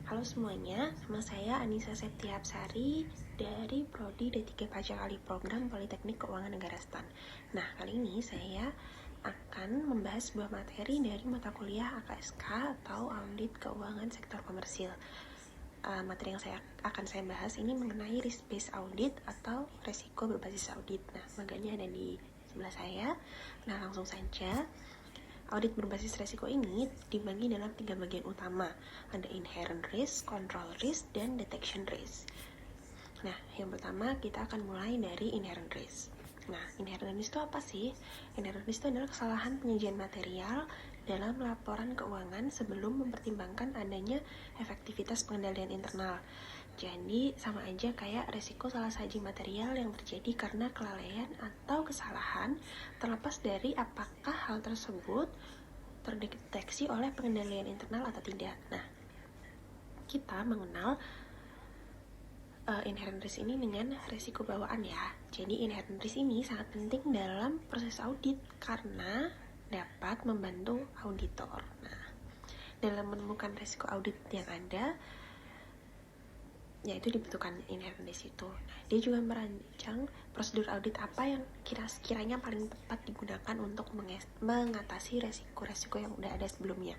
Halo semuanya, nama saya Anissa Septiapsari dari Prodi D3 Pajak Alih Program Politeknik Keuangan Negara STAN. Nah, kali ini saya akan membahas sebuah materi dari mata kuliah AKSK atau Audit Keuangan Sektor Komersil. Materi yang akan saya bahas ini mengenai risk-based audit atau resiko berbasis audit. Nah, maganya ada di sebelah saya. Nah, langsung saja. Audit berbasis resiko ini dibagi dalam 3 bagian utama. Ada inherent risk, control risk, dan detection risk. Nah, yang pertama kita akan mulai dari inherent risk. Nah, inherent risk itu apa sih? Inherent risk itu adalah kesalahan penyajian material dalam laporan keuangan sebelum mempertimbangkan adanya efektivitas pengendalian internal. Jadi, sama aja kayak resiko salah saji material yang terjadi karena kelalaian atau kesalahan, terlepas dari apakah hal tersebut terdeteksi oleh pengendalian internal atau tidak. Nah, kita mengenal inherent risk ini dengan resiko bawaan ya. Jadi inherent risk ini sangat penting dalam proses audit karena dapat membantu auditor. Nah, dalam menemukan resiko audit yang ada, yaitu dibutuhkan inherent risk itu. Nah, dia juga merancang prosedur audit apa yang kiranya paling tepat digunakan untuk mengatasi resiko-resiko yang udah ada sebelumnya.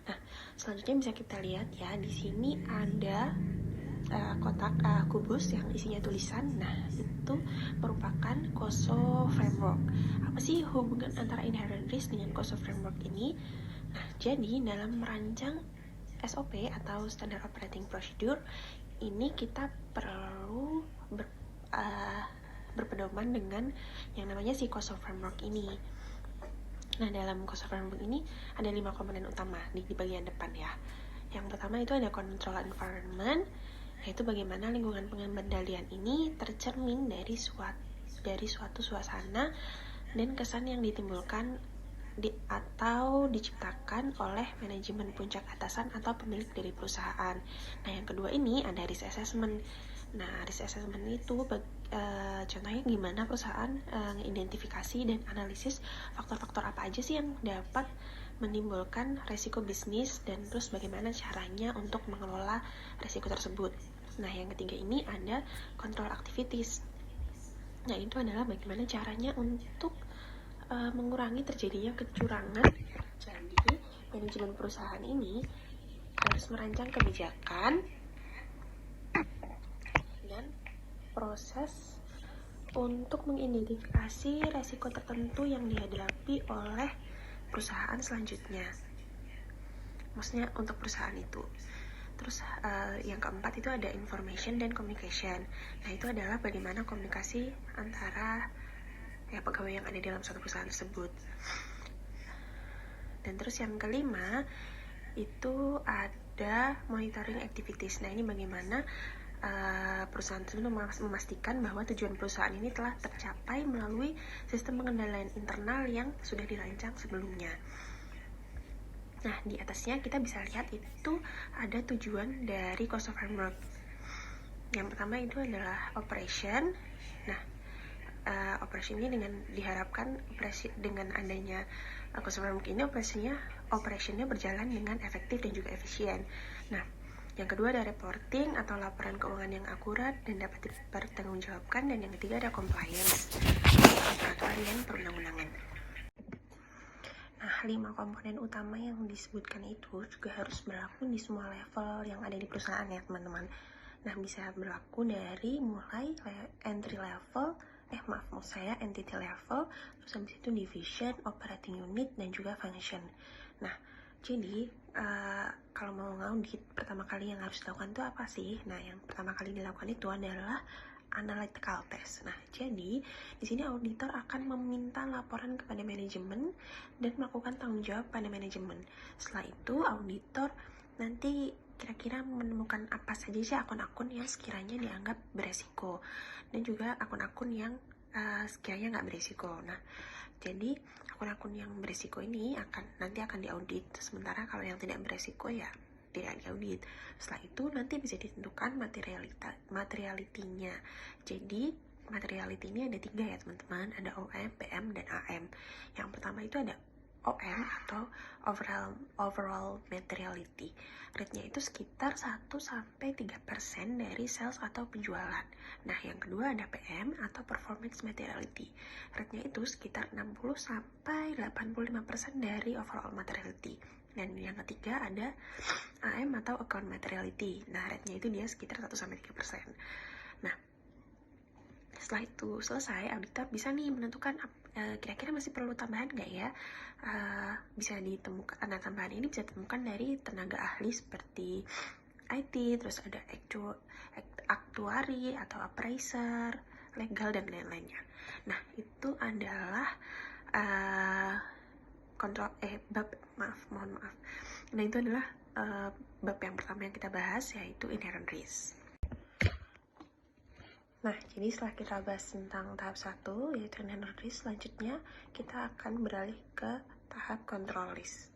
Nah, selanjutnya bisa kita lihat ya, di sini ada kotak kubus yang isinya tulisan. Nah, itu merupakan COSO framework. Apa sih hubungan antara inherent risk dengan COSO framework ini? Nah, jadi dalam merancang SOP atau Standard Operating Procedure ini kita perlu berpedoman dengan yang namanya si COSO framework ini. Nah, dalam COSO framework ini ada 5 komponen utama di bagian depan ya. Yang pertama itu ada control environment, yaitu bagaimana lingkungan pengendalian ini tercermin dari suatu suasana dan kesan yang ditimbulkan atau diciptakan oleh manajemen puncak atasan atau pemilik dari perusahaan. Nah, yang kedua ini ada risk assessment. Nah, risk assessment itu contohnya gimana perusahaan mengidentifikasi dan analisis faktor-faktor apa aja sih yang dapat menimbulkan resiko bisnis dan terus bagaimana caranya untuk mengelola resiko tersebut. Nah, yang ketiga ini ada control activities. Nah, itu adalah bagaimana caranya untuk mengurangi terjadinya kecurangan. Jadi, manajemen perusahaan ini harus merancang kebijakan dan proses untuk mengidentifikasi resiko tertentu yang dihadapi oleh perusahaan selanjutnya. Maksudnya untuk perusahaan itu. Terus yang keempat itu ada information dan communication. Nah, itu adalah bagaimana komunikasi antara pegawai yang ada dalam suatu perusahaan tersebut. Dan terus yang kelima itu ada monitoring activities. Nah, ini bagaimana perusahaan tersebut memastikan bahwa tujuan perusahaan ini telah tercapai melalui sistem pengendalian internal yang sudah dirancang sebelumnya. Nah, di atasnya kita bisa lihat itu ada tujuan dari COSO framework. Yang pertama itu adalah operation. Nah, operation ini diharapkan dengan adanya COSO framework ini operationnya berjalan dengan efektif dan juga efisien. Nah, yang kedua ada reporting atau laporan keuangan yang akurat dan dapat dipertanggungjawabkan, dan yang ketiga ada compliance atau peraturan dan perundang-undangan. Nah, 5 komponen utama yang disebutkan itu juga harus berlaku di semua level yang ada di perusahaan ya teman-teman. Nah, bisa berlaku dari mulai entry level, entity level, terus habis itu division, operating unit, dan juga function. Nah, jadi kalau mau ngaudit, pertama kali yang harus dilakukan itu apa sih? Nah, yang pertama kali dilakukan itu adalah analytical test. Nah, jadi di sini auditor akan meminta laporan kepada manajemen dan melakukan tanggung jawab pada manajemen. Setelah itu, auditor nanti kira-kira menemukan apa saja sih akun-akun yang sekiranya dianggap beresiko dan juga akun-akun yang sekiranya nggak beresiko. Nah, jadi akun-akun yang beresiko ini nanti akan diaudit. Sementara kalau yang tidak beresiko ya tidak diaudit. Setelah itu nanti bisa ditentukan materialitinya. Jadi materiality ini ada 3 ya teman-teman, ada OM, PM, dan AM. Yang pertama itu ada OM atau overall materiality. Rate-nya itu sekitar 1-3% dari sales atau penjualan. Nah, yang kedua ada PM atau performance materiality. Rate-nya itu sekitar 60-85% dari overall materiality. Dan yang ketiga ada AM atau account materiality. Nah, rate-nya itu dia sekitar 1-3%. Nah, setelah itu selesai, auditor bisa nih menentukan kira-kira masih perlu tambahan nggak ya. Bisa ditemukan, tanda tambahan ini bisa ditemukan dari tenaga ahli seperti IT, terus ada aktuari atau appraiser, legal, dan lain-lainnya. Nah, itu adalah mohon maaf. Nah, itu adalah bab yang pertama yang kita bahas, yaitu inherent risk. Nah, jadi setelah kita bahas tentang tahap 1, yaitu inherent risk, selanjutnya kita akan beralih ke tahap control risk.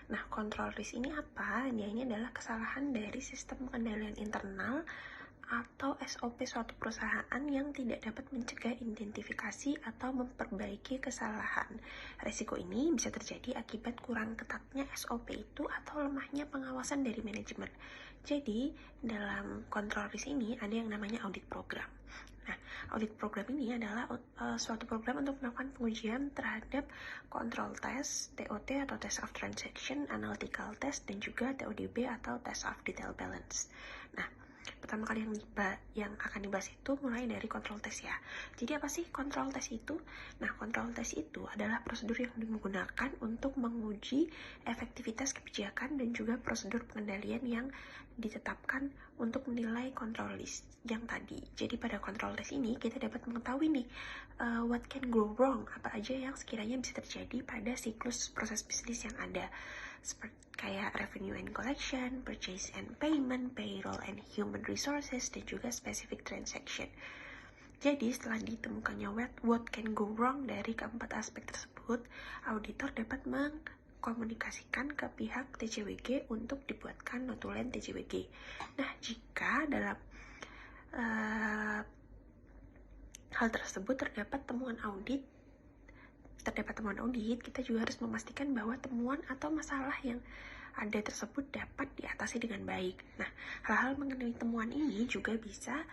Nah, control risk ini apa? Dia ini adalah kesalahan dari sistem pengendalian internal atau SOP suatu perusahaan yang tidak dapat mencegah identifikasi atau memperbaiki kesalahan. Risiko ini bisa terjadi akibat kurang ketatnya SOP itu atau lemahnya pengawasan dari manajemen. Jadi, dalam control risk ini ada yang namanya audit program. Nah, audit program ini adalah suatu program untuk melakukan pengujian terhadap control test, TOT atau test of transaction, analytical test, dan juga TODB atau test of detail balance. Nah, pertama kali yang akan dibahas itu mulai dari control test ya. Jadi apa sih control test itu? Nah, control test itu adalah prosedur yang digunakan untuk menguji efektivitas kebijakan dan juga prosedur pengendalian yang ditetapkan untuk menilai control list yang tadi. Jadi pada control test ini kita dapat mengetahui nih what can go wrong, apa aja yang sekiranya bisa terjadi pada siklus proses bisnis yang ada, seperti kayak revenue and collection, purchase and payment, payroll and human resources, dan juga specific transaction. Jadi setelah ditemukannya what can go wrong dari keempat aspek tersebut, auditor dapat mengkomunikasikan ke pihak TCWG untuk dibuatkan notulen TCWG. Nah, jika dalam hal tersebut terdapat temuan audit, kita juga harus memastikan bahwa temuan atau masalah yang ada tersebut dapat diatasi dengan baik. Nah, hal-hal mengenai temuan ini juga bisa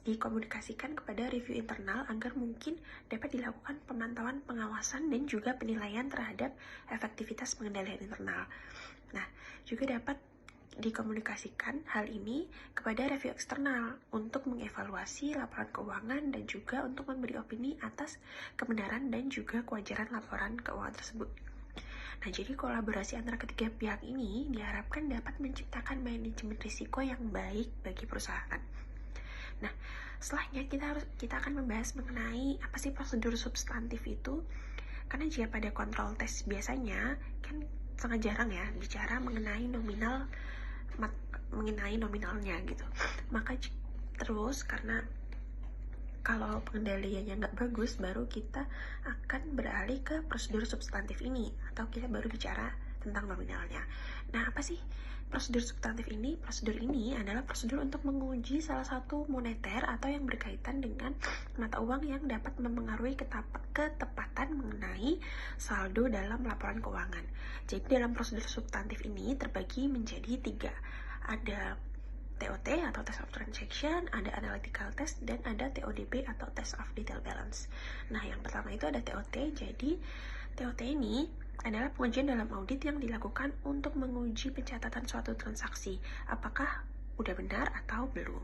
dikomunikasikan kepada review internal agar mungkin dapat dilakukan pemantauan, pengawasan, dan juga penilaian terhadap efektivitas pengendalian internal. Nah, juga dapat dikomunikasikan hal ini kepada review eksternal untuk mengevaluasi laporan keuangan dan juga untuk memberi opini atas kebenaran dan juga kewajaran laporan keuangan tersebut. Nah, jadi kolaborasi antara ketiga pihak ini diharapkan dapat menciptakan manajemen risiko yang baik bagi perusahaan. Nah, setelahnya kita akan membahas mengenai apa sih prosedur substantif itu. Karena jika pada kontrol tes biasanya kan sangat jarang ya bicara mengenai nominalnya gitu. Maka terus karena kalau pengendaliannya nggak bagus, baru kita akan beralih ke prosedur substantif ini, atau kita baru bicara tentang nominalnya. Nah, apa sih prosedur substantif ini? Prosedur ini adalah prosedur untuk menguji salah satu moneter atau yang berkaitan dengan mata uang yang dapat mempengaruhi ketepatan mengenai saldo dalam laporan keuangan. Jadi dalam prosedur substantif ini terbagi menjadi 3. Ada TOT atau test of transaction, ada analytical test, dan ada TODB atau test of detail balance. Nah, yang pertama itu ada TOT. Jadi TOT ini adalah pengujian dalam audit yang dilakukan untuk menguji pencatatan suatu transaksi, apakah udah benar atau belum.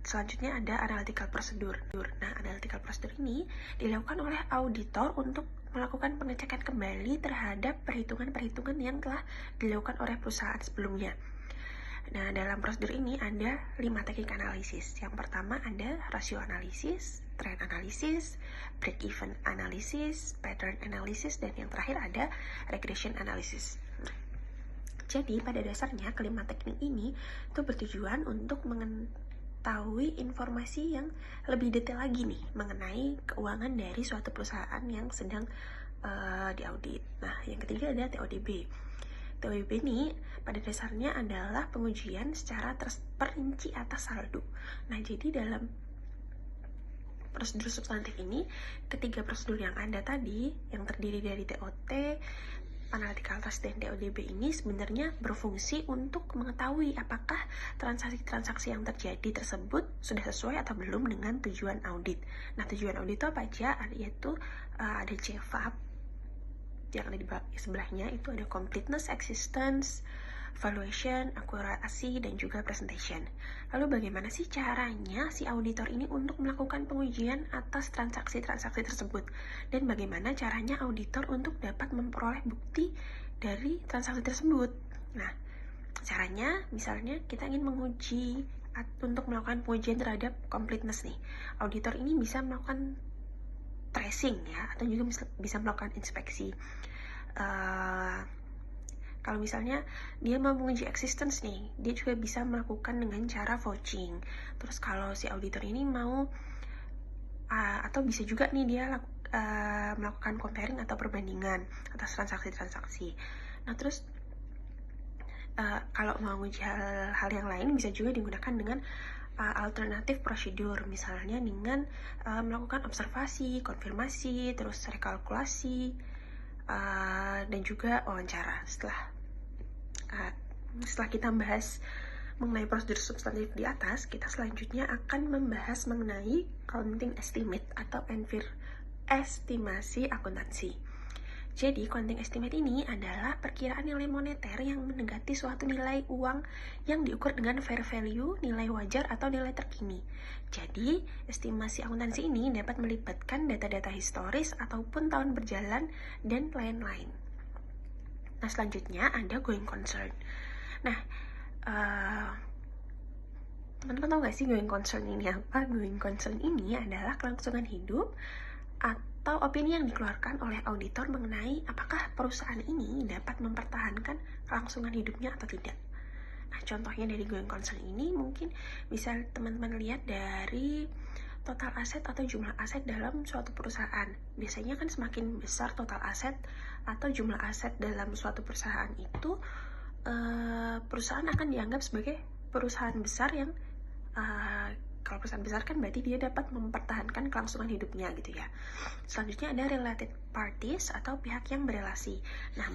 Selanjutnya ada analytical procedure. Nah, analytical procedure ini dilakukan oleh auditor untuk melakukan pengecekan kembali terhadap perhitungan-perhitungan yang telah dilakukan oleh perusahaan sebelumnya. Nah, dalam prosedur ini ada 5 teknik analisis. Yang pertama ada rasio analisis, trend analisis, break-even analisis, pattern analysis, dan yang terakhir ada regression analysis. Jadi, pada dasarnya kelima teknik ini itu bertujuan untuk mengetahui informasi yang lebih detail lagi nih mengenai keuangan dari suatu perusahaan yang sedang diaudit. Nah, yang ketiga ada TODB. TODB ini pada dasarnya adalah pengujian secara terperinci atas saldo. Nah, jadi dalam prosedur substantif ini, ketiga prosedur yang ada tadi, yang terdiri dari TOT, analytical task, dan TODB ini sebenarnya berfungsi untuk mengetahui apakah transaksi-transaksi yang terjadi tersebut sudah sesuai atau belum dengan tujuan audit. Nah, tujuan audit itu apa aja? Yaitu ada CFAP, yang ada di sebelahnya itu ada completeness, existence, valuation, akurasi, dan juga presentation. Lalu bagaimana sih caranya si auditor ini untuk melakukan pengujian atas transaksi-transaksi tersebut? Dan bagaimana caranya auditor untuk dapat memperoleh bukti dari transaksi tersebut? Nah, caranya misalnya kita ingin menguji untuk melakukan pengujian terhadap completeness nih. Auditor ini bisa melakukan tracing ya, atau juga bisa melakukan inspeksi. Kalau misalnya dia mau menguji existence nih, dia juga bisa melakukan dengan cara vouching. Terus kalau si auditor ini mau atau bisa juga nih dia melakukan comparing atau perbandingan atas transaksi-transaksi. Nah, terus kalau mau menguji hal yang lain bisa juga digunakan dengan alternatif prosedur, misalnya dengan melakukan observasi, konfirmasi, terus rekalkulasi, dan juga wawancara. Setelah kita bahas mengenai prosedur substantif di atas, kita selanjutnya akan membahas mengenai counting estimate atau estimasi akuntansi. Jadi, counting estimate ini adalah perkiraan nilai moneter yang mendekati suatu nilai uang yang diukur dengan fair value, nilai wajar, atau nilai terkini. Jadi, estimasi akuntansi ini dapat melibatkan data-data historis ataupun tahun berjalan dan lain-lain. Nah, selanjutnya ada going concern. Nah, teman-teman tahu gak sih going concern ini apa? Going concern ini adalah kelangsungan hidup atau opini yang dikeluarkan oleh auditor mengenai apakah perusahaan ini dapat mempertahankan kelangsungan hidupnya atau tidak. Nah, contohnya dari going concern ini mungkin bisa teman-teman lihat dari total aset atau jumlah aset dalam suatu perusahaan. Biasanya kan semakin besar total aset atau jumlah aset dalam suatu perusahaan itu, perusahaan akan dianggap sebagai perusahaan besar yang kalau perusahaan besar kan berarti dia dapat mempertahankan kelangsungan hidupnya gitu ya. Selanjutnya ada related parties atau pihak yang berelasi. Nah,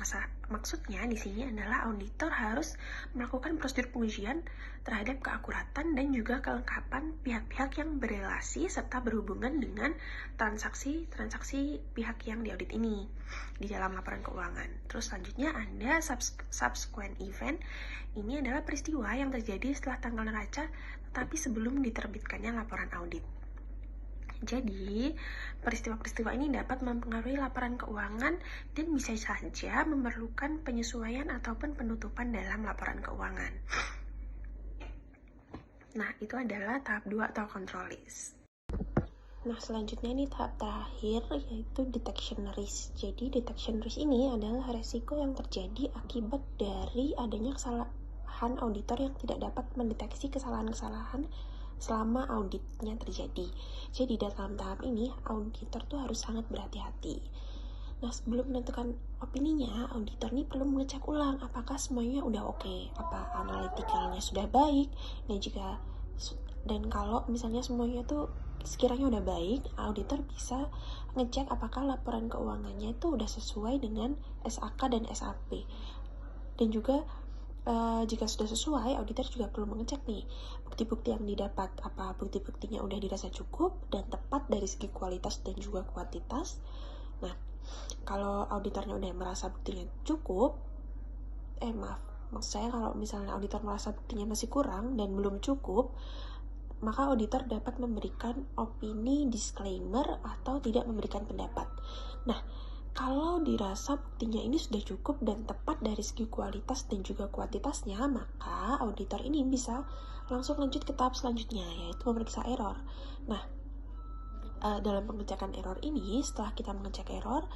maksudnya di sini adalah auditor harus melakukan prosedur pengujian terhadap keakuratan dan juga kelengkapan pihak-pihak yang berelasi serta berhubungan dengan transaksi pihak yang diaudit ini di dalam laporan keuangan. Terus selanjutnya ada subsequent event. Ini adalah peristiwa yang terjadi setelah tanggal neraca tetapi sebelum diterbitkannya laporan audit. Jadi, peristiwa-peristiwa ini dapat mempengaruhi laporan keuangan dan bisa saja memerlukan penyesuaian ataupun penutupan dalam laporan keuangan. Nah, itu adalah tahap 2 atau control list. Nah, selanjutnya ini tahap terakhir yaitu detection risk. Jadi, detection risk ini adalah resiko yang terjadi akibat dari adanya kesalahan auditor yang tidak dapat mendeteksi kesalahan-kesalahan selama auditnya terjadi. Jadi dalam tahap ini auditor tuh harus sangat berhati-hati. Nah, sebelum menentukan opininya, auditor ini perlu mengecek ulang apakah semuanya udah oke, apa analitikalnya sudah baik, dan kalau misalnya semuanya tuh sekiranya udah baik, auditor bisa ngecek apakah laporan keuangannya itu udah sesuai dengan SAK dan SAP. Dan juga jika sudah sesuai, auditor juga perlu mengecek nih bukti-bukti yang didapat, apa bukti-buktinya udah dirasa cukup dan tepat dari segi kualitas dan juga kuantitas. Nah, kalau auditornya udah merasa buktinya cukup, maksud saya kalau misalnya auditor merasa buktinya masih kurang dan belum cukup, maka auditor dapat memberikan opini disclaimer atau tidak memberikan pendapat. Nah, kalau dirasa buktinya ini sudah cukup dan tepat dari segi kualitas dan juga kuantitasnya, maka auditor ini bisa langsung lanjut ke tahap selanjutnya, yaitu memeriksa error. Nah, dalam pengecekan error ini, setelah kita mengecek error,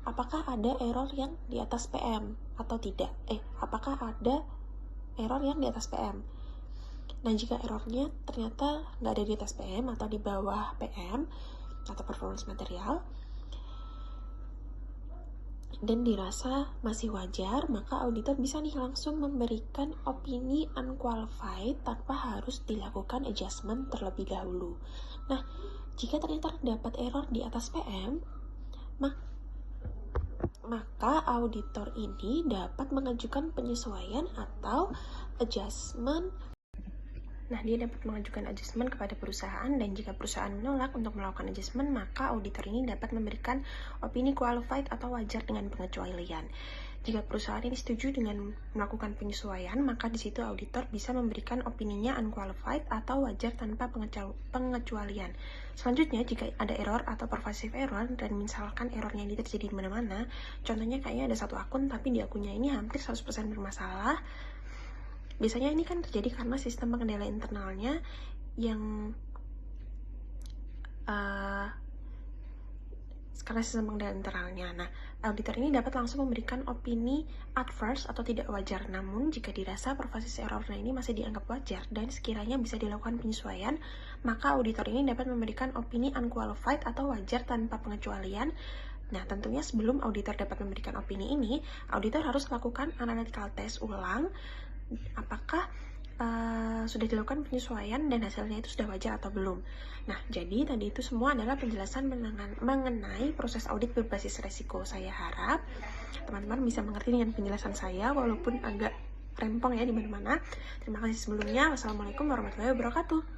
apakah ada error yang di atas PM atau tidak? Apakah ada error yang di atas PM? Nah, jika errornya ternyata nggak ada di atas PM atau di bawah PM atau performance material, dan dirasa masih wajar, maka auditor bisa nih langsung memberikan opini unqualified tanpa harus dilakukan adjustment terlebih dahulu. Nah, Jika ternyata terdapat error di atas PM, maka auditor ini dapat mengajukan penyesuaian atau adjustment. Nah, dia dapat mengajukan adjustment kepada perusahaan, dan jika perusahaan menolak untuk melakukan adjustment, maka auditor ini dapat memberikan opini qualified atau wajar dengan pengecualian. Jika perusahaan ini setuju dengan melakukan penyesuaian, maka di situ auditor bisa memberikan opininya unqualified atau wajar tanpa pengecualian. Selanjutnya, jika ada error atau pervasive error, dan misalkan errornya ini terjadi di mana-mana, contohnya kayaknya ada satu akun tapi di akunnya ini hampir 100% bermasalah. Biasanya ini kan terjadi karena sistem pengendalian internalnya yang karena sistem pengendalian internalnya. Nah, auditor ini dapat langsung memberikan opini adverse atau tidak wajar. Namun, jika dirasa pervasive errornya ini masih dianggap wajar dan sekiranya bisa dilakukan penyesuaian, maka auditor ini dapat memberikan opini unqualified atau wajar tanpa pengecualian. Nah, tentunya sebelum auditor dapat memberikan opini ini, auditor harus melakukan analytical test ulang apakah sudah dilakukan penyesuaian dan hasilnya itu sudah wajar atau belum. Nah, jadi tadi itu semua adalah penjelasan mengenai proses audit berbasis resiko. Saya harap teman-teman bisa mengerti dengan penjelasan saya, walaupun agak rempong ya di mana-mana. Terima kasih sebelumnya. Wassalamualaikum warahmatullahi wabarakatuh.